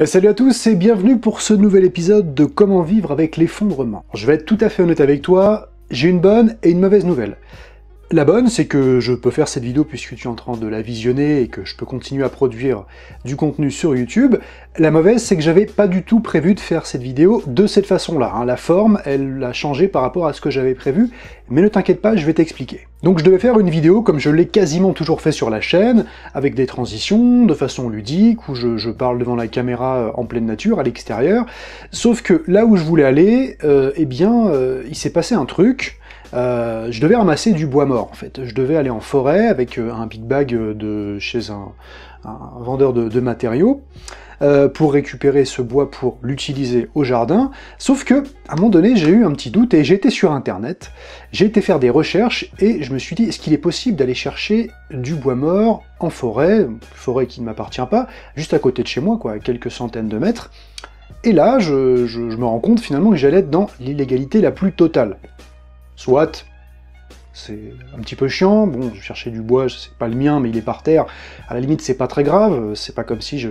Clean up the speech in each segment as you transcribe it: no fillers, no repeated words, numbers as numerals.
Salut à tous et bienvenue pour ce nouvel épisode de Comment vivre avec l'effondrement. Je vais être tout à fait honnête avec toi, j'ai une bonne et une mauvaise nouvelle. La bonne, c'est que je peux faire cette vidéo puisque tu es en train de la visionner et que je peux continuer à produire du contenu sur YouTube. La mauvaise, c'est que j'avais pas du tout prévu de faire cette vidéo de cette façon-là. La forme, elle a changé par rapport à ce que j'avais prévu, mais ne t'inquiète pas, je vais t'expliquer. Donc je devais faire une vidéo comme je l'ai quasiment toujours fait sur la chaîne, avec des transitions, de façon ludique, où je parle devant la caméra en pleine nature, à l'extérieur. Sauf que là où je voulais aller, il s'est passé un truc. Je devais ramasser du bois mort, en fait. Je devais aller en forêt avec un big bag chez un vendeur de matériaux pour récupérer ce bois pour l'utiliser au jardin. Sauf que, à un moment donné, j'ai eu un petit doute et j'ai été sur Internet, j'ai été faire des recherches et je me suis dit, est-ce qu'il est possible d'aller chercher du bois mort en forêt, forêt qui ne m'appartient pas, juste à côté de chez moi, quoi, à quelques centaines de mètres. Et là, je me rends compte finalement que j'allais être dans l'illégalité la plus totale. Soit, c'est un petit peu chiant, bon, je cherchais du bois, c'est pas le mien, mais il est par terre, à la limite c'est pas très grave, c'est pas comme si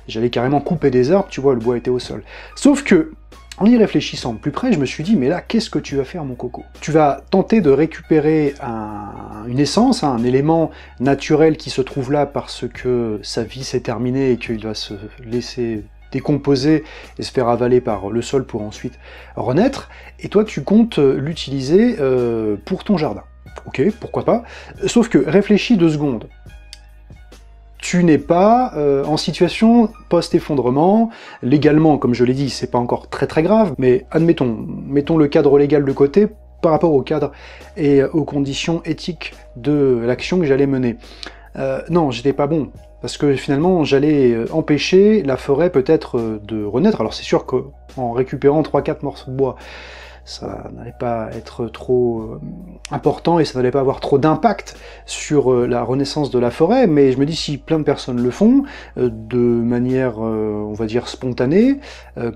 j'allais carrément couper des arbres, tu vois, le bois était au sol. Sauf que, en y réfléchissant de plus près, je me suis dit, mais là, qu'est-ce que tu vas faire, mon coco? Tu vas tenter de récupérer une essence, un élément naturel qui se trouve là parce que sa vie s'est terminée et qu'il va se laisser décomposer et se faire avaler par le sol pour ensuite renaître, et toi tu comptes l'utiliser pour ton jardin. Ok, pourquoi pas, sauf que réfléchis 2 secondes. Tu n'es pas en situation post-effondrement, légalement, comme je l'ai dit, c'est pas encore très grave, mais admettons, mettons le cadre légal de côté par rapport au cadre et aux conditions éthiques de l'action que j'allais mener. Non, j'étais pas bon. Parce que finalement, j'allais empêcher la forêt peut-être de renaître. Alors c'est sûr qu'en récupérant 3-4 morceaux de bois, ça n'allait pas être trop important et ça n'allait pas avoir trop d'impact sur la renaissance de la forêt, mais je me dis si plein de personnes le font, de manière, on va dire, spontanée,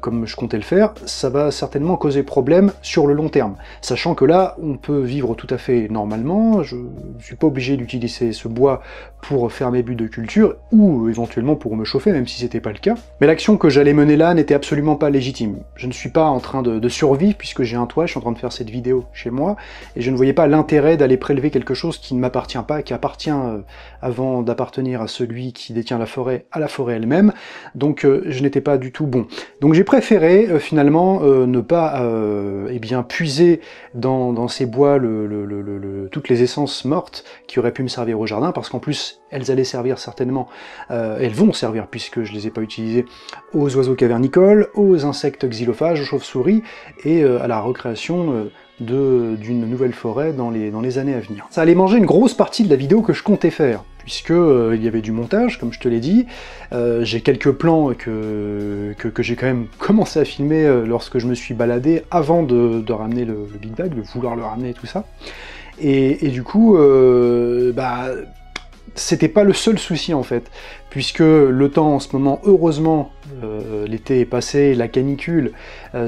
comme je comptais le faire, ça va certainement causer problème sur le long terme. Sachant que là, on peut vivre tout à fait normalement, je ne suis pas obligé d'utiliser ce bois pour faire mes buts de culture, ou éventuellement pour me chauffer, même si c'était pas le cas. Mais l'action que j'allais mener là n'était absolument pas légitime. Je ne suis pas en train de survivre, puisque j'ai un toit, je suis en train de faire cette vidéo chez moi, et je ne voyais pas l'intérêt d'aller prélever quelque chose qui ne m'appartient pas, qui appartient avant d'appartenir à celui qui détient la forêt, à la forêt elle-même, donc je n'étais pas du tout bon. Donc j'ai préféré finalement ne pas puiser dans ces bois toutes les essences mortes qui auraient pu me servir au jardin, parce qu'en plus elles allaient servir certainement, elles vont servir puisque je les ai pas utilisées, aux oiseaux cavernicoles, aux insectes xylophages, aux chauves-souris et à la recréation d'une nouvelle forêt dans les années à venir. Ça allait manger une grosse partie de la vidéo que je comptais faire, puisque il y avait du montage, comme je te l'ai dit, j'ai quelques plans que j'ai quand même commencé à filmer lorsque je me suis baladé avant de ramener le Big Bag, de vouloir le ramener et tout ça, et du coup, c'était pas le seul souci en fait, puisque le temps en ce moment, heureusement, l'été est passé, la canicule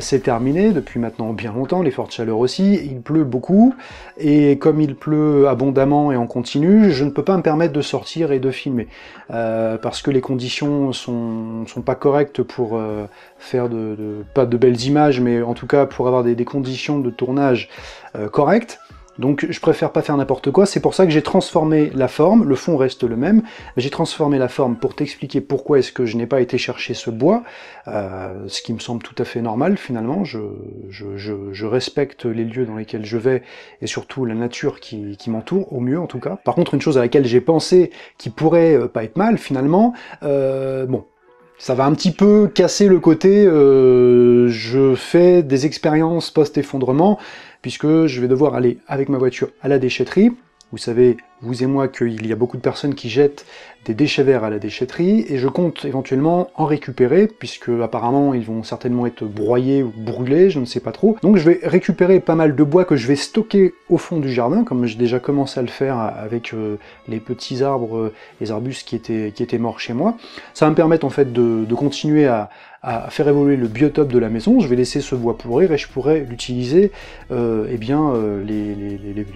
s'est terminée depuis maintenant bien longtemps, les fortes chaleurs aussi, il pleut beaucoup, et comme il pleut abondamment et en continu, je ne peux pas me permettre de sortir et de filmer, parce que les conditions sont pas correctes pour faire pas de belles images, mais en tout cas pour avoir des conditions de tournage correctes. Donc je préfère pas faire n'importe quoi, c'est pour ça que j'ai transformé la forme, le fond reste le même, mais j'ai transformé la forme pour t'expliquer pourquoi est-ce que je n'ai pas été chercher ce bois, ce qui me semble tout à fait normal finalement, je respecte les lieux dans lesquels je vais, et surtout la nature qui m'entoure, au mieux en tout cas. Par contre, une chose à laquelle j'ai pensé qui pourrait pas être mal finalement, bon, ça va un petit peu casser le côté je fais des expériences post-effondrement, puisque je vais devoir aller avec ma voiture à la déchetterie. Vous savez, vous et moi, qu'il y a beaucoup de personnes qui jettent des déchets verts à la déchetterie, et je compte éventuellement en récupérer, puisque apparemment ils vont certainement être broyés ou brûlés, je ne sais pas trop. Donc je vais récupérer pas mal de bois que je vais stocker au fond du jardin, comme j'ai déjà commencé à le faire avec les petits arbres, les arbustes qui étaient morts chez moi. Ça va me permettre en fait de continuer à faire évoluer le biotope de la maison. Je vais laisser ce bois pourrir et je pourrais l'utiliser les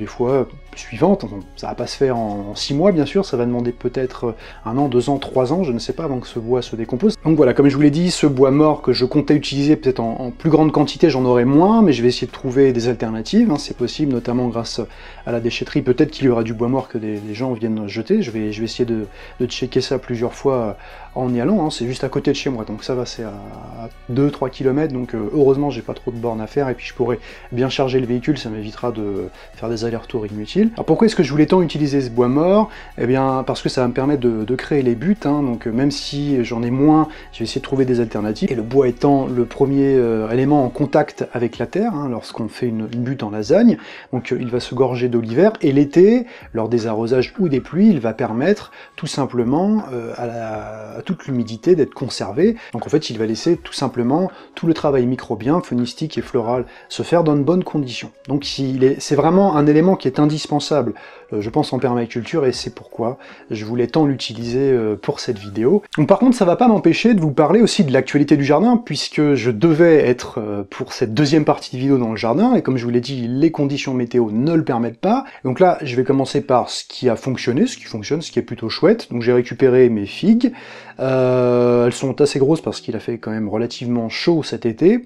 fois suivantes. Bon, ça va pas se se faire en 6 mois, bien sûr, ça va demander peut-être 1 an, 2 ans, 3 ans, je ne sais pas, avant que ce bois se décompose. Donc voilà, comme je vous l'ai dit, ce bois mort que je comptais utiliser peut-être en plus grande quantité, j'en aurai moins, mais je vais essayer de trouver des alternatives, hein, c'est possible, notamment grâce à la déchetterie. Peut-être qu'il y aura du bois mort que des gens viennent jeter, je vais essayer de checker ça plusieurs fois en y allant, hein. C'est juste à côté de chez moi, donc ça va, c'est à 2-3 km, donc heureusement j'ai pas trop de bornes à faire, et puis je pourrais bien charger le véhicule, ça m'évitera de faire des allers-retours inutiles. Alors pourquoi est-ce que je voulais tant utiliser ce bois mort? Eh bien parce que ça va me permettre de créer les buts, hein, donc même si j'en ai moins, je vais essayer de trouver des alternatives, et le bois étant le premier élément en contact avec la terre, hein, lorsqu'on fait une butte en lasagne, donc il va se gorger d'eau l'hiver, et l'été, lors des arrosages ou des pluies, il va permettre tout simplement à toute l'humidité d'être conservée. Donc en fait, il va laisser tout simplement tout le travail microbien, faunistique et floral se faire dans de bonnes conditions. Donc c'est vraiment un élément qui est indispensable, je pense, en permaculture, et c'est pourquoi je voulais tant l'utiliser pour cette vidéo. Donc par contre, ça va pas m'empêcher de vous parler aussi de l'actualité du jardin, puisque je devais être pour cette deuxième partie de vidéo dans le jardin, et comme je vous l'ai dit, les conditions météo ne le permettent pas. Donc là, je vais commencer par ce qui a fonctionné, ce qui fonctionne, ce qui est plutôt chouette. Donc j'ai récupéré mes figues. Elles sont assez grosses parce qu'il a fait quand même relativement chaud cet été.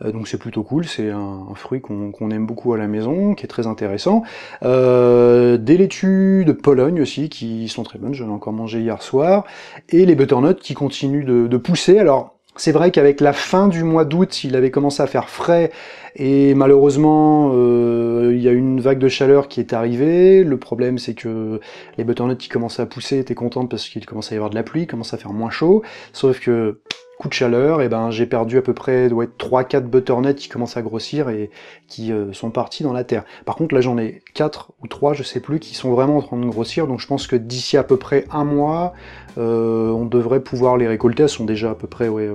Donc c'est plutôt cool, c'est un fruit qu'on aime beaucoup à la maison, qui est très intéressant. Des laitues de Pologne aussi, qui sont très bonnes, j'en ai encore mangé hier soir. Et les butternuts qui continuent de pousser. Alors, c'est vrai qu'avec la fin du mois d'août, il avait commencé à faire frais, et malheureusement, il y a une vague de chaleur qui est arrivée. Le problème, c'est que les butternuts qui commençaient à pousser étaient contentes parce qu'il commençait à y avoir de la pluie, il commençait à faire moins chaud, sauf que coup de chaleur, et ben j'ai perdu à peu près 3-4 butternuts qui commencent à grossir et qui sont partis dans la terre. Par contre là j'en ai 4 ou 3, je sais plus, qui sont vraiment en train de grossir, donc je pense que d'ici à peu près 1 mois, on devrait pouvoir les récolter. Elles sont déjà à peu près ouais,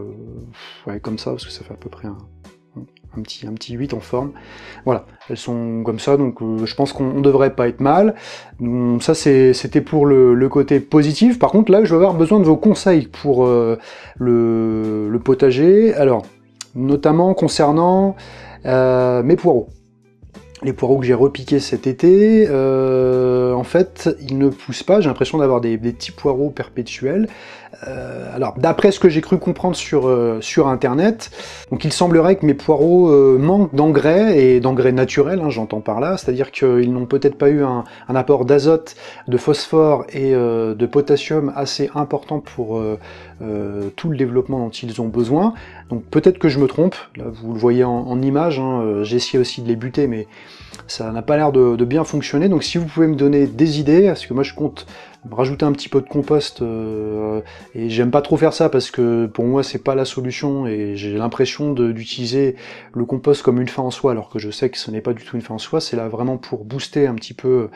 comme ça, parce que ça fait à peu près un petit 8 en forme. Voilà, elles sont comme ça, donc je pense qu'on devrait pas être mal. Donc, ça c'était pour le côté positif. Par contre là je vais avoir besoin de vos conseils pour le potager, alors notamment concernant mes poireaux. Les poireaux que j'ai repiqués cet été, en fait, ils ne poussent pas, j'ai l'impression d'avoir des petits poireaux perpétuels. Alors, d'après ce que j'ai cru comprendre sur internet, donc il semblerait que mes poireaux manquent d'engrais, et d'engrais naturels, hein, j'entends par là, c'est-à-dire qu'ils n'ont peut-être pas eu un apport d'azote, de phosphore et de potassium assez important pour tout le développement dont ils ont besoin. Donc peut-être que je me trompe, là vous le voyez en image, hein, j'ai essayé aussi de les buter, mais ça n'a pas l'air de bien fonctionner. Donc si vous pouvez me donner des idées, parce que moi je compte rajouter un petit peu de compost, et j'aime pas trop faire ça parce que pour moi c'est pas la solution, et j'ai l'impression d'utiliser le compost comme une fin en soi, alors que je sais que ce n'est pas du tout une fin en soi. C'est là vraiment pour booster un petit peu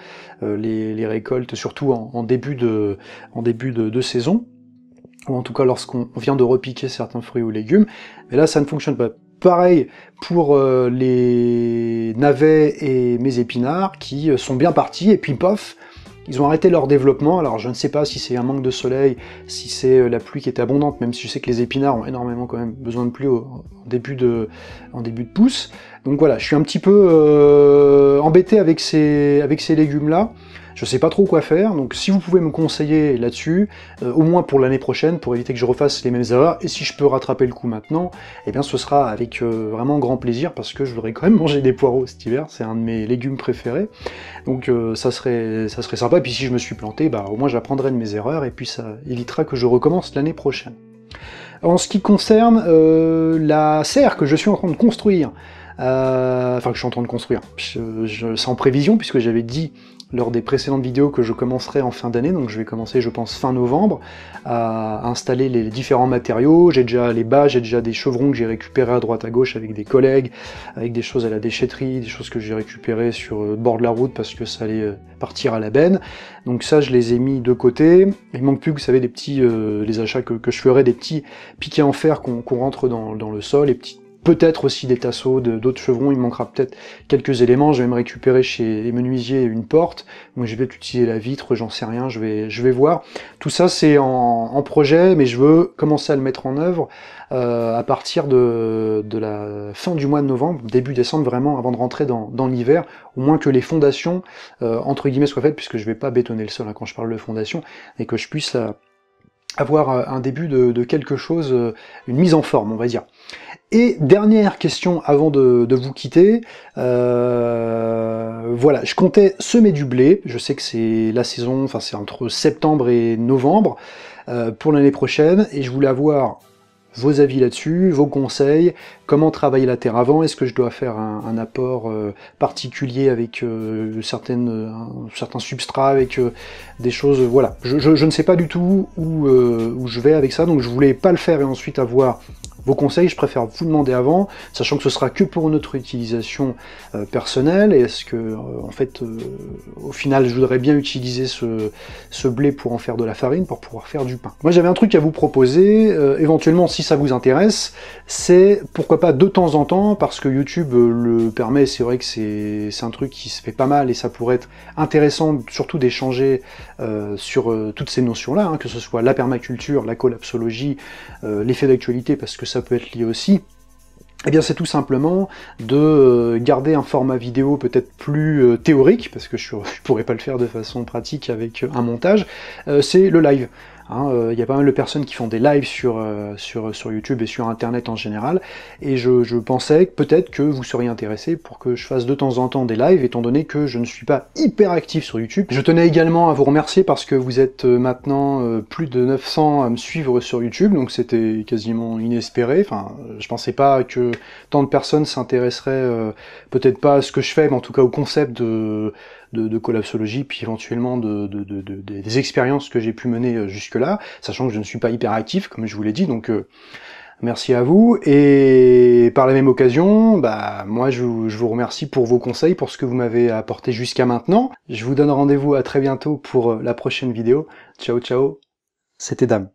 les récoltes, surtout en début de saison, ou en tout cas lorsqu'on vient de repiquer certains fruits ou légumes. Mais là ça ne fonctionne pas. Pareil pour les navets et mes épinards qui sont bien partis, et puis pof, ils ont arrêté leur développement. Alors je ne sais pas si c'est un manque de soleil, si c'est la pluie qui est abondante, même si je sais que les épinards ont énormément quand même besoin de pluie en début de pousse. Donc voilà, je suis un petit peu embêté avec ces légumes-là. Je sais pas trop quoi faire, donc si vous pouvez me conseiller là-dessus, au moins pour l'année prochaine, pour éviter que je refasse les mêmes erreurs, et si je peux rattraper le coup maintenant, eh bien ce sera avec vraiment grand plaisir, parce que je voudrais quand même manger des poireaux cet hiver, c'est un de mes légumes préférés, donc ça serait sympa. Et puis si je me suis planté, bah au moins j'apprendrai de mes erreurs, et puis ça évitera que je recommence l'année prochaine. En ce qui concerne la serre que je suis en train de construire, enfin que je suis en train de construire, c'est en prévision, puisque j'avais dit lors des précédentes vidéos que je commencerai en fin d'année, donc je vais commencer, je pense, fin novembre, à installer les différents matériaux. J'ai déjà les bâches, j'ai déjà des chevrons que j'ai récupérés à droite à gauche avec des collègues, avec des choses à la déchetterie, des choses que j'ai récupérées sur le bord de la route parce que ça allait partir à la benne. Donc ça, je les ai mis de côté. Il manque plus, vous savez, des petits, les achats que je ferai, des petits piquets en fer qu'on rentre dans le sol, les petits peut-être aussi des tasseaux, d'autres chevrons, il me manquera peut-être quelques éléments, je vais me récupérer chez les menuisiers une porte, donc je vais peut-être utiliser la vitre, j'en sais rien, je vais voir. Tout ça c'est en projet, mais je veux commencer à le mettre en œuvre à partir de la fin du mois de novembre, début décembre, vraiment avant de rentrer dans l'hiver, au moins que les fondations, entre guillemets, soient faites, puisque je vais pas bétonner le sol quand je parle de fondation, et que je puisse avoir un début de quelque chose, une mise en forme, on va dire. Et dernière question avant de vous quitter, voilà, je comptais semer du blé, je sais que c'est la saison, enfin c'est entre septembre et novembre, pour l'année prochaine, et je voulais avoir vos avis là-dessus, vos conseils, comment travailler la terre avant, est-ce que je dois faire un apport particulier avec certains substrats, avec des choses, voilà. Je ne sais pas du tout où je vais avec ça, donc je voulais pas le faire et ensuite avoir vos conseils, je préfère vous demander avant, sachant que ce sera que pour notre utilisation personnelle, et est-ce que, en fait, au final, je voudrais bien utiliser ce blé pour en faire de la farine, pour pouvoir faire du pain. Moi, j'avais un truc à vous proposer, éventuellement, si ça vous intéresse, c'est, pourquoi pas, de temps en temps, parce que YouTube le permet, c'est vrai que c'est un truc qui se fait pas mal, et ça pourrait être intéressant, surtout d'échanger sur toutes ces notions-là, hein, que ce soit la permaculture, la collapsologie, l'effet d'actualité, parce que ça peut être lié aussi, eh bien c'est tout simplement de garder un format vidéo peut-être plus théorique, parce que je pourrais pas le faire de façon pratique avec un montage, c'est le live. Il y a pas mal de personnes qui font des lives sur YouTube et sur Internet en général, et je pensais peut-être que vous seriez intéressé pour que je fasse de temps en temps des lives, étant donné que je ne suis pas hyper actif sur YouTube. Je tenais également à vous remercier parce que vous êtes maintenant plus de 900 à me suivre sur YouTube, donc c'était quasiment inespéré. Enfin, je pensais pas que tant de personnes s'intéresseraient peut-être pas à ce que je fais, mais en tout cas au concept de collapsologie, puis éventuellement des expériences que j'ai pu mener jusque-là, sachant que je ne suis pas hyper actif, comme je vous l'ai dit, donc merci à vous, et par la même occasion, bah moi je vous remercie pour vos conseils, pour ce que vous m'avez apporté jusqu'à maintenant. Je vous donne rendez-vous à très bientôt pour la prochaine vidéo. Ciao ciao, c'était Dame.